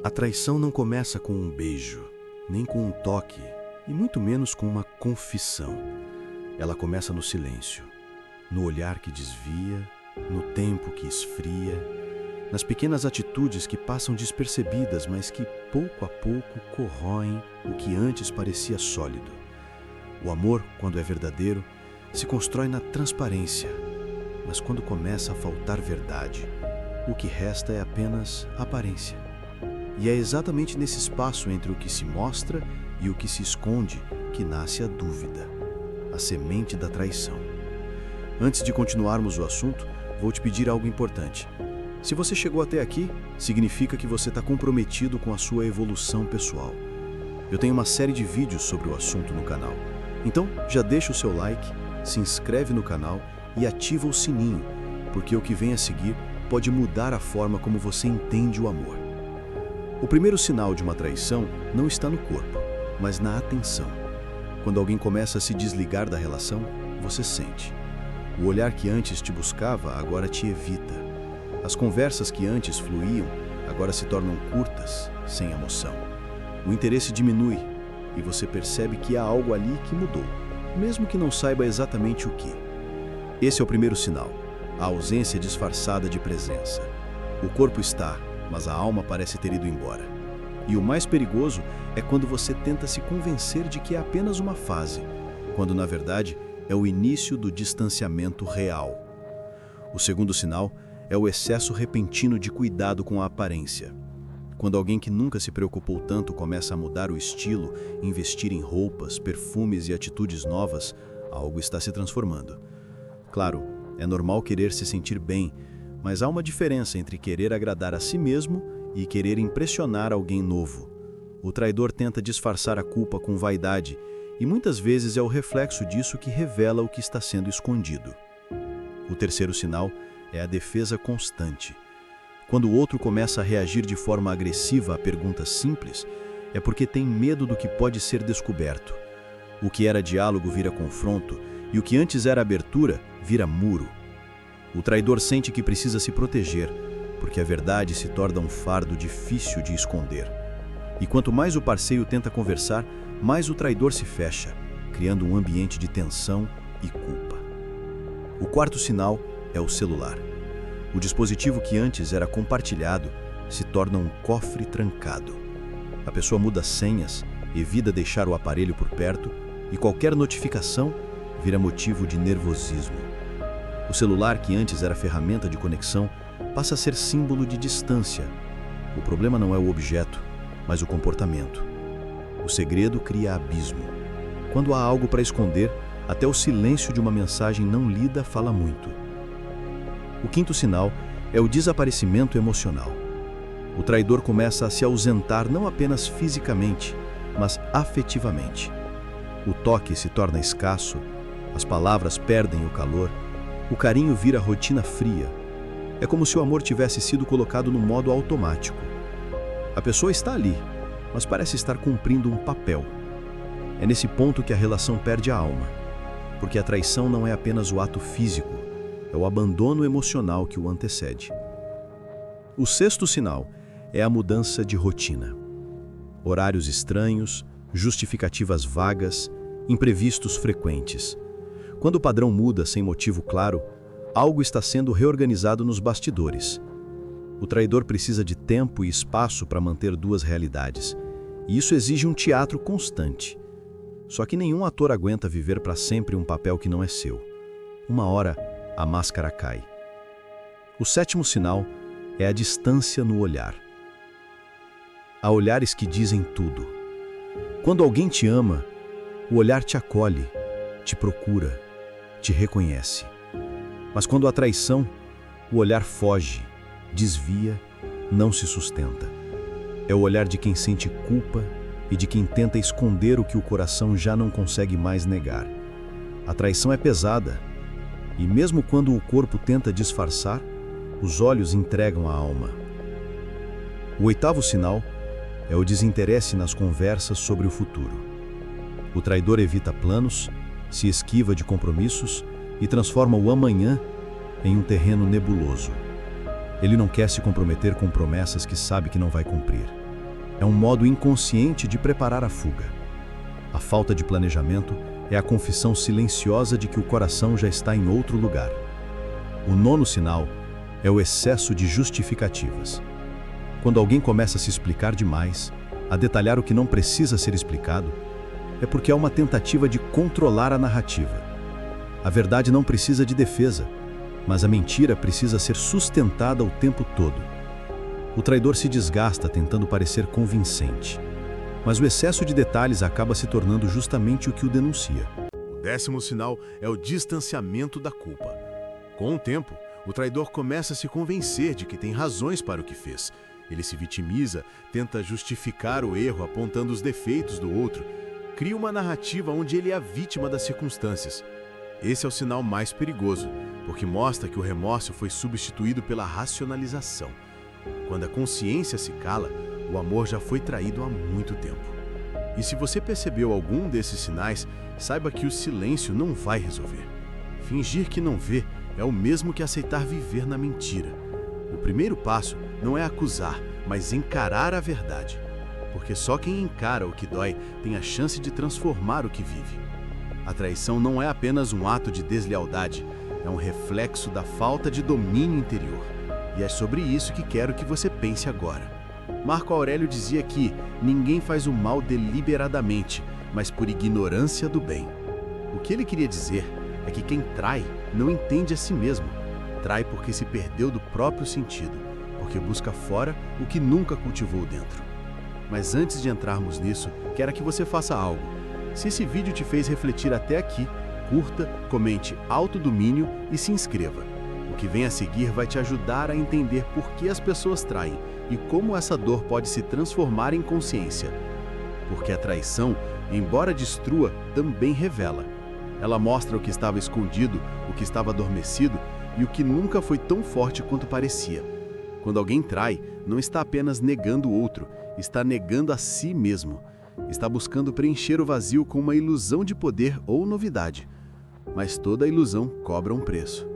A traição não começa com um beijo, nem com um toque, e muito menos com uma confissão. Ela começa no silêncio, no olhar que desvia, no tempo que esfria, nas pequenas atitudes que passam despercebidas, mas que pouco a pouco corroem o que antes parecia sólido. O amor, quando é verdadeiro, se constrói na transparência, mas quando começa a faltar verdade, o que resta é apenas aparência. E é exatamente nesse espaço entre o que se mostra e o que se esconde que nasce a dúvida, a semente da traição. Antes de continuarmos o assunto, vou te pedir algo importante. Se você chegou até aqui, significa que você está comprometido com a sua evolução pessoal. Eu tenho uma série de vídeos sobre o assunto no canal. Então, já deixa o seu like, se inscreve no canal e ativa o sininho, porque o que vem a seguir pode mudar a forma como você entende o amor. O primeiro sinal de uma traição não está no corpo, mas na atenção. Quando alguém começa a se desligar da relação, você sente. O olhar que antes te buscava agora te evita. As conversas que antes fluíam agora se tornam curtas, sem emoção. O interesse diminui e você percebe que há algo ali que mudou, mesmo que não saiba exatamente o que. Esse é o primeiro sinal, a ausência disfarçada de presença. O corpo está, mas a alma parece ter ido embora. E o mais perigoso é quando você tenta se convencer de que é apenas uma fase, quando na verdade é o início do distanciamento real. O segundo sinal é o excesso repentino de cuidado com a aparência. Quando alguém que nunca se preocupou tanto começa a mudar o estilo, investir em roupas, perfumes e atitudes novas, algo está se transformando. Claro, é normal querer se sentir bem, mas há uma diferença entre querer agradar a si mesmo e querer impressionar alguém novo. O traidor tenta disfarçar a culpa com vaidade, e muitas vezes é o reflexo disso que revela o que está sendo escondido. O terceiro sinal é a defesa constante. Quando o outro começa a reagir de forma agressiva a perguntas simples, é porque tem medo do que pode ser descoberto. O que era diálogo vira confronto, e o que antes era abertura vira muro. O traidor sente que precisa se proteger, porque a verdade se torna um fardo difícil de esconder. E quanto mais o parceiro tenta conversar, mais o traidor se fecha, criando um ambiente de tensão e culpa. O quarto sinal é o celular. O dispositivo que antes era compartilhado se torna um cofre trancado. A pessoa muda senhas, evita deixar o aparelho por perto e qualquer notificação vira motivo de nervosismo. O celular, que antes era ferramenta de conexão, passa a ser símbolo de distância. O problema não é o objeto, mas o comportamento. O segredo cria abismo. Quando há algo para esconder, até o silêncio de uma mensagem não lida fala muito. O quinto sinal é o desaparecimento emocional. O traidor começa a se ausentar não apenas fisicamente, mas afetivamente. O toque se torna escasso, as palavras perdem o calor, o carinho vira rotina fria. É como se o amor tivesse sido colocado no modo automático. A pessoa está ali, mas parece estar cumprindo um papel. É nesse ponto que a relação perde a alma, porque a traição não é apenas o ato físico, é o abandono emocional que o antecede. O sexto sinal é a mudança de rotina. Horários estranhos, justificativas vagas, imprevistos frequentes. Quando o padrão muda sem motivo claro, algo está sendo reorganizado nos bastidores. O traidor precisa de tempo e espaço para manter duas realidades, e isso exige um teatro constante. Só que nenhum ator aguenta viver para sempre um papel que não é seu. Uma hora, a máscara cai. O sétimo sinal é a distância no olhar. Há olhares que dizem tudo. Quando alguém te ama, o olhar te acolhe, te procura, te reconhece. Mas quando há traição, o olhar foge, desvia, não se sustenta. É o olhar de quem sente culpa e de quem tenta esconder o que o coração já não consegue mais negar. A traição é pesada, e mesmo quando o corpo tenta disfarçar, os olhos entregam a alma. O oitavo sinal é o desinteresse nas conversas sobre o futuro. O traidor evita planos, se esquiva de compromissos e transforma o amanhã em um terreno nebuloso. Ele não quer se comprometer com promessas que sabe que não vai cumprir. É um modo inconsciente de preparar a fuga. A falta de planejamento é a confissão silenciosa de que o coração já está em outro lugar. O nono sinal é o excesso de justificativas. Quando alguém começa a se explicar demais, a detalhar o que não precisa ser explicado, é porque há uma tentativa de controlar a narrativa. A verdade não precisa de defesa, mas a mentira precisa ser sustentada o tempo todo. O traidor se desgasta tentando parecer convincente, mas o excesso de detalhes acaba se tornando justamente o que o denuncia. O 10º sinal é o distanciamento da culpa. Com o tempo, o traidor começa a se convencer de que tem razões para o que fez. Ele se vitimiza, tenta justificar o erro apontando os defeitos do outro, cria uma narrativa onde ele é a vítima das circunstâncias. Esse é o sinal mais perigoso, porque mostra que o remorso foi substituído pela racionalização. Quando a consciência se cala, o amor já foi traído há muito tempo. E se você percebeu algum desses sinais, saiba que o silêncio não vai resolver. Fingir que não vê é o mesmo que aceitar viver na mentira. O primeiro passo não é acusar, mas encarar a verdade. Porque só quem encara o que dói tem a chance de transformar o que vive. A traição não é apenas um ato de deslealdade, é um reflexo da falta de domínio interior. E é sobre isso que quero que você pense agora. Marco Aurélio dizia que ninguém faz o mal deliberadamente, mas por ignorância do bem. O que ele queria dizer é que quem trai não entende a si mesmo. Trai porque se perdeu do próprio sentido, porque busca fora o que nunca cultivou dentro. Mas antes de entrarmos nisso, quero que você faça algo. Se esse vídeo te fez refletir até aqui, curta, comente autodomínio e se inscreva. O que vem a seguir vai te ajudar a entender por que as pessoas traem e como essa dor pode se transformar em consciência. Porque a traição, embora destrua, também revela. Ela mostra o que estava escondido, o que estava adormecido e o que nunca foi tão forte quanto parecia. Quando alguém trai, não está apenas negando o outro, está negando a si mesmo. Está buscando preencher o vazio com uma ilusão de poder ou novidade. Mas toda ilusão cobra um preço.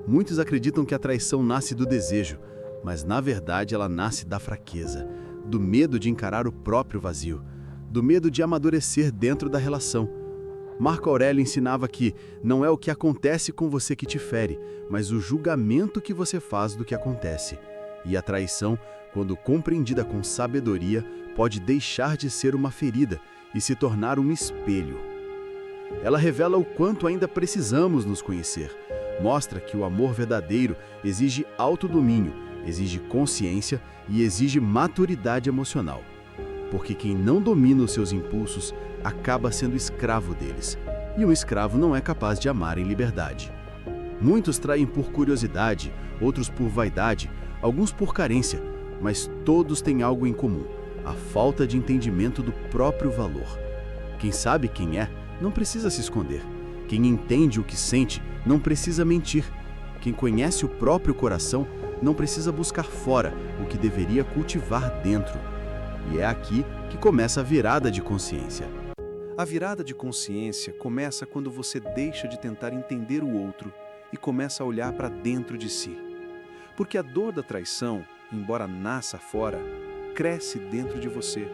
Muitos acreditam que a traição nasce do desejo, mas na verdade ela nasce da fraqueza, do medo de encarar o próprio vazio, do medo de amadurecer dentro da relação. Marco Aurélio ensinava que não é o que acontece com você que te fere, mas o julgamento que você faz do que acontece. E a traição, quando compreendida com sabedoria, pode deixar de ser uma ferida e se tornar um espelho. Ela revela o quanto ainda precisamos nos conhecer. Mostra que o amor verdadeiro exige autodomínio, exige consciência e exige maturidade emocional. Porque quem não domina os seus impulsos acaba sendo escravo deles. E um escravo não é capaz de amar em liberdade. Muitos traem por curiosidade, outros por vaidade, alguns por carência, mas todos têm algo em comum: a falta de entendimento do próprio valor. Quem sabe quem é, não precisa se esconder. Quem entende o que sente, não precisa mentir. Quem conhece o próprio coração, não precisa buscar fora o que deveria cultivar dentro. E é aqui que começa a virada de consciência. A virada de consciência começa quando você deixa de tentar entender o outro e começa a olhar para dentro de si. Porque a dor da traição, embora nasça fora, cresce dentro de você.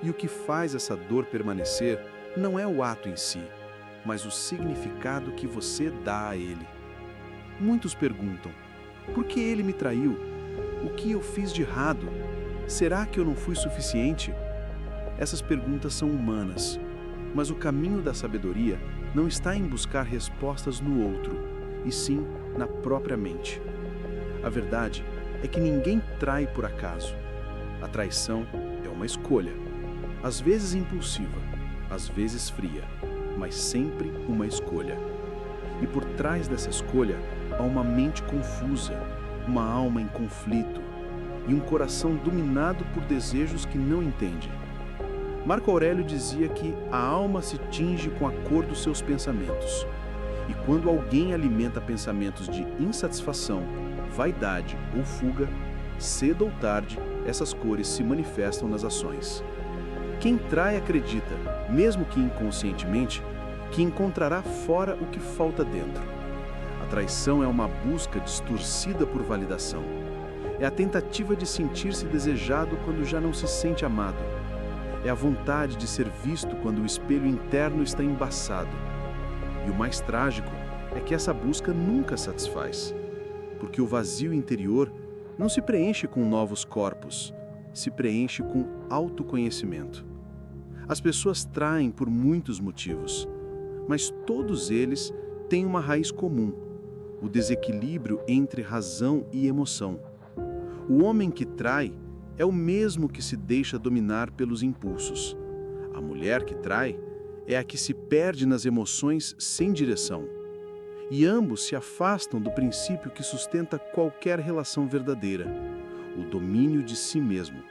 E o que faz essa dor permanecer não é o ato em si, mas o significado que você dá a ele. Muitos perguntam: por que ele me traiu? O que eu fiz de errado? Será que eu não fui suficiente? Essas perguntas são humanas, mas o caminho da sabedoria não está em buscar respostas no outro, e sim na própria mente. A verdade é que ninguém trai por acaso. A traição é uma escolha, às vezes impulsiva, às vezes fria, mas sempre uma escolha. E por trás dessa escolha há uma mente confusa, uma alma em conflito e um coração dominado por desejos que não entende. Marco Aurélio dizia que a alma se tinge com a cor dos seus pensamentos. E quando alguém alimenta pensamentos de insatisfação, vaidade ou fuga, cedo ou tarde, essas cores se manifestam nas ações. Quem trai acredita, mesmo que inconscientemente, que encontrará fora o que falta dentro. A traição é uma busca distorcida por validação. É a tentativa de sentir-se desejado quando já não se sente amado. É a vontade de ser visto quando o espelho interno está embaçado. E o mais trágico é que essa busca nunca satisfaz, porque o vazio interior não se preenche com novos corpos, se preenche com autoconhecimento. As pessoas traem por muitos motivos, mas todos eles têm uma raiz comum: o desequilíbrio entre razão e emoção. O homem que trai é o mesmo que se deixa dominar pelos impulsos. A mulher que trai é a que se perde nas emoções sem direção. E ambos se afastam do princípio que sustenta qualquer relação verdadeira: o domínio de si mesmo.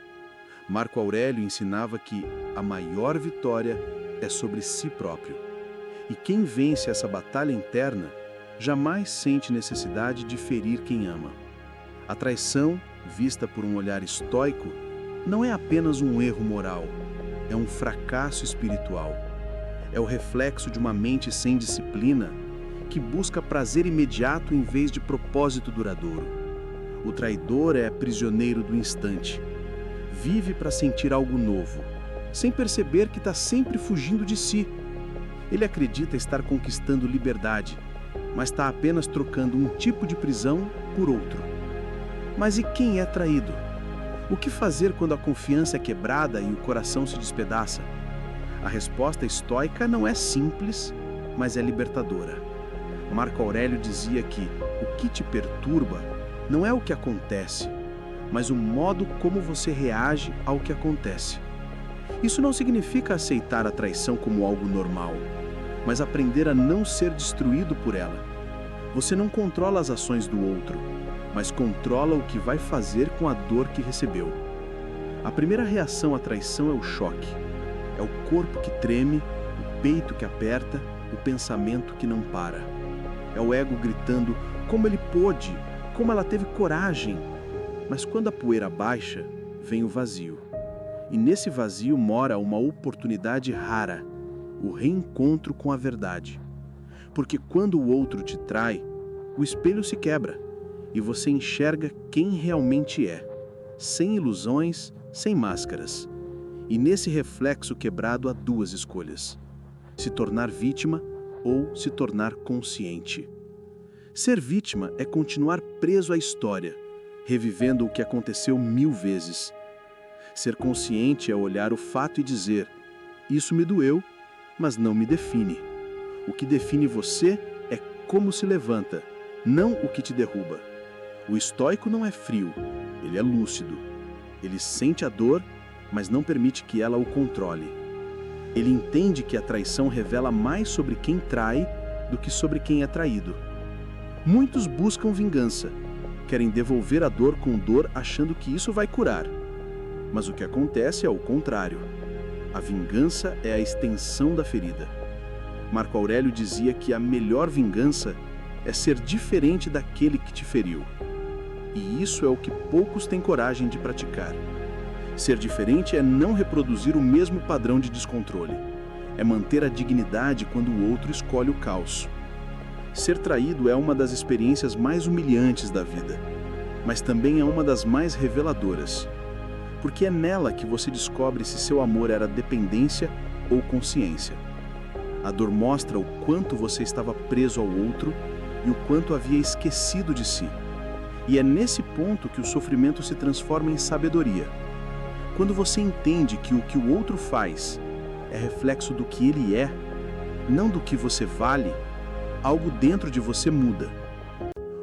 Marco Aurélio ensinava que a maior vitória é sobre si próprio. E quem vence essa batalha interna jamais sente necessidade de ferir quem ama. A traição, vista por um olhar estoico, não é apenas um erro moral, é um fracasso espiritual. É o reflexo de uma mente sem disciplina que busca prazer imediato em vez de propósito duradouro. O traidor é prisioneiro do instante. Vive para sentir algo novo, sem perceber que está sempre fugindo de si. Ele acredita estar conquistando liberdade, mas está apenas trocando um tipo de prisão por outro. Mas e quem é traído? O que fazer quando a confiança é quebrada e o coração se despedaça? A resposta estoica não é simples, mas é libertadora. Marco Aurélio dizia que o que te perturba não é o que acontece, mas o modo como você reage ao que acontece. Isso não significa aceitar a traição como algo normal, mas aprender a não ser destruído por ela. Você não controla as ações do outro, mas controla o que vai fazer com a dor que recebeu. A primeira reação à traição é o choque. É o corpo que treme, o peito que aperta, o pensamento que não para. É o ego gritando como ele pôde, como ela teve coragem. Mas quando a poeira baixa, vem o vazio. E nesse vazio mora uma oportunidade rara: o reencontro com a verdade. Porque quando o outro te trai, o espelho se quebra e você enxerga quem realmente é, sem ilusões, sem máscaras. E nesse reflexo quebrado há duas escolhas: se tornar vítima ou se tornar consciente. Ser vítima é continuar preso à história, revivendo o que aconteceu 1000 vezes. Ser consciente é olhar o fato e dizer: isso me doeu, mas não me define. O que define você é como se levanta, não o que te derruba. O estoico não é frio, ele é lúcido. Ele sente a dor, mas não permite que ela o controle. Ele entende que a traição revela mais sobre quem trai do que sobre quem é traído. Muitos buscam vingança, querem devolver a dor com dor achando que isso vai curar. Mas o que acontece é o contrário. A vingança é a extensão da ferida. Marco Aurélio dizia que a melhor vingança é ser diferente daquele que te feriu. E isso é o que poucos têm coragem de praticar. Ser diferente é não reproduzir o mesmo padrão de descontrole. É manter a dignidade quando o outro escolhe o caos. Ser traído é uma das experiências mais humilhantes da vida, mas também é uma das mais reveladoras. Porque é nela que você descobre se seu amor era dependência ou consciência. A dor mostra o quanto você estava preso ao outro e o quanto havia esquecido de si. E é nesse ponto que o sofrimento se transforma em sabedoria. Quando você entende que o que o outro faz é reflexo do que ele é, não do que você vale, algo dentro de você muda.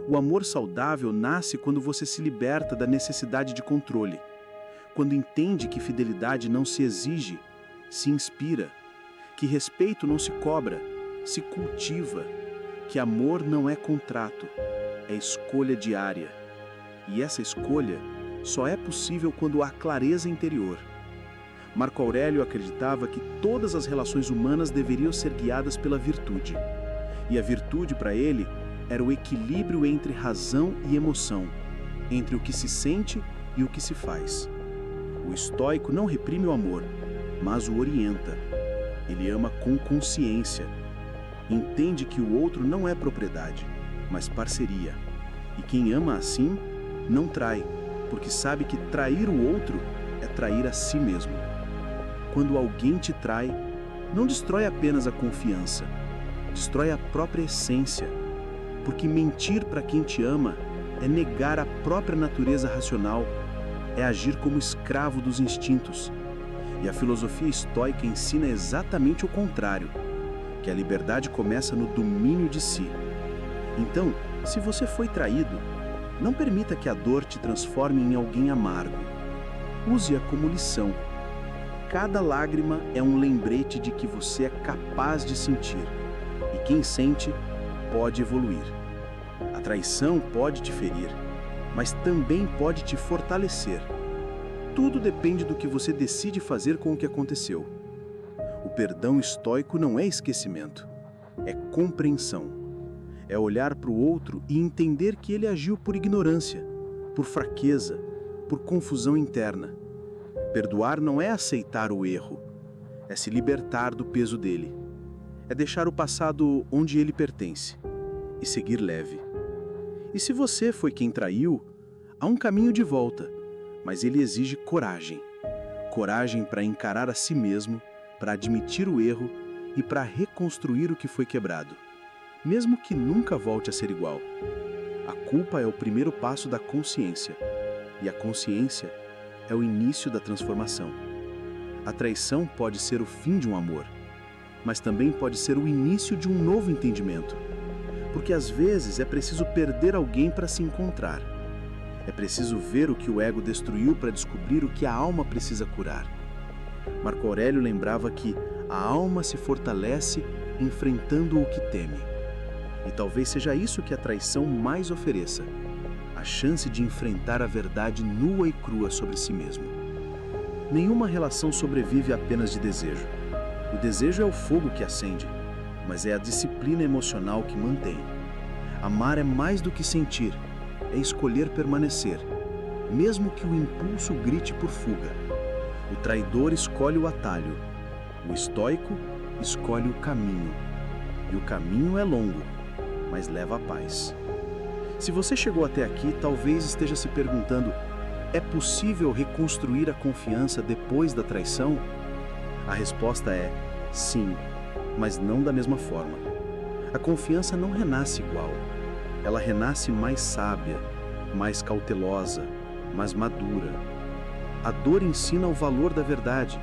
O amor saudável nasce quando você se liberta da necessidade de controle. Quando entende que fidelidade não se exige, se inspira. Que respeito não se cobra, se cultiva. Que amor não é contrato, é escolha diária. E essa escolha só é possível quando há clareza interior. Marco Aurélio acreditava que todas as relações humanas deveriam ser guiadas pela virtude. E a virtude, para ele, era o equilíbrio entre razão e emoção, entre o que se sente e o que se faz. O estoico não reprime o amor, mas o orienta. Ele ama com consciência. Entende que o outro não é propriedade, mas parceria. E quem ama assim, não trai, porque sabe que trair o outro é trair a si mesmo. Quando alguém te trai, não destrói apenas a confiança, destrói a própria essência, porque mentir para quem te ama é negar a própria natureza racional, é agir como escravo dos instintos. E a filosofia estoica ensina exatamente o contrário, que a liberdade começa no domínio de si. Então, se você foi traído, não permita que a dor te transforme em alguém amargo. Use-a como lição. Cada lágrima é um lembrete de que você é capaz de sentir, e quem sente pode evoluir. A traição pode te ferir, mas também pode te fortalecer. Tudo depende do que você decide fazer com o que aconteceu. O perdão estoico não é esquecimento, é compreensão. É olhar para o outro e entender que ele agiu por ignorância, por fraqueza, por confusão interna. Perdoar não é aceitar o erro, é se libertar do peso dele. É deixar o passado onde ele pertence e seguir leve. E se você foi quem traiu, há um caminho de volta, mas ele exige coragem. Coragem para encarar a si mesmo, para admitir o erro e para reconstruir o que foi quebrado, mesmo que nunca volte a ser igual. A culpa é o primeiro passo da consciência, e a consciência é o início da transformação. A traição pode ser o fim de um amor, mas também pode ser o início de um novo entendimento. Porque às vezes é preciso perder alguém para se encontrar. É preciso ver o que o ego destruiu para descobrir o que a alma precisa curar. Marco Aurélio lembrava que a alma se fortalece enfrentando o que teme. E talvez seja isso que a traição mais ofereça: a chance de enfrentar a verdade nua e crua sobre si mesmo. Nenhuma relação sobrevive apenas de desejo. O desejo é o fogo que acende, mas é a disciplina emocional que mantém. Amar é mais do que sentir, é escolher permanecer, mesmo que o impulso grite por fuga. O traidor escolhe o atalho, o estoico escolhe o caminho. E o caminho é longo, mas leva à paz. Se você chegou até aqui, talvez esteja se perguntando: é possível reconstruir a confiança depois da traição? A resposta é sim, mas não da mesma forma. A confiança não renasce igual. Ela renasce mais sábia, mais cautelosa, mais madura. A dor ensina o valor da verdade,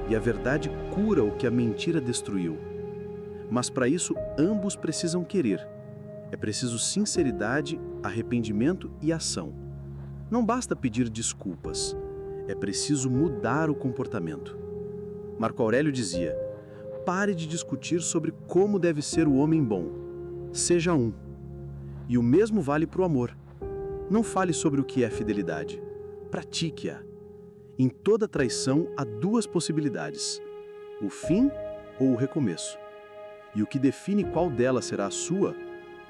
e a verdade cura o que a mentira destruiu. Mas para isso, ambos precisam querer. É preciso sinceridade, arrependimento e ação. Não basta pedir desculpas, é preciso mudar o comportamento. Marco Aurélio dizia: pare de discutir sobre como deve ser o homem bom. Seja um. E o mesmo vale para o amor. Não fale sobre o que é fidelidade. Pratique-a. Em toda traição há duas possibilidades: o fim ou o recomeço. E o que define qual delas será a sua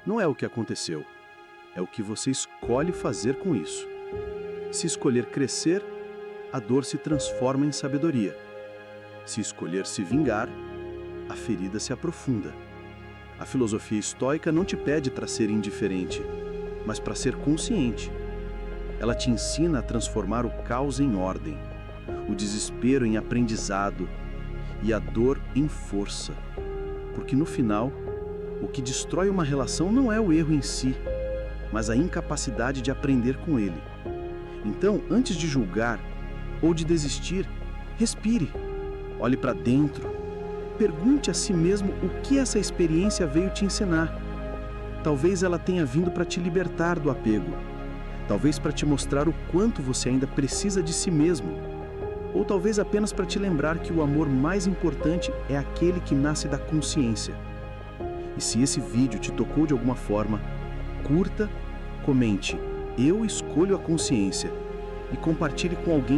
não é o que aconteceu, é o que você escolhe fazer com isso. Se escolher crescer, a dor se transforma em sabedoria. Se escolher se vingar, a ferida se aprofunda. A filosofia estoica não te pede para ser indiferente, mas para ser consciente. Ela te ensina a transformar o caos em ordem, o desespero em aprendizado e a dor em força. Porque no final, o que destrói uma relação não é o erro em si, mas a incapacidade de aprender com ele. Então, antes de julgar ou de desistir, respire, olhe para dentro, pergunte a si mesmo o que essa experiência veio te ensinar. Talvez ela tenha vindo para te libertar do apego, talvez para te mostrar o quanto você ainda precisa de si mesmo, ou talvez apenas para te lembrar que o amor mais importante é aquele que nasce da consciência. E se esse vídeo te tocou de alguma forma, curta, comente "Eu escolho a consciência" e compartilhe com alguém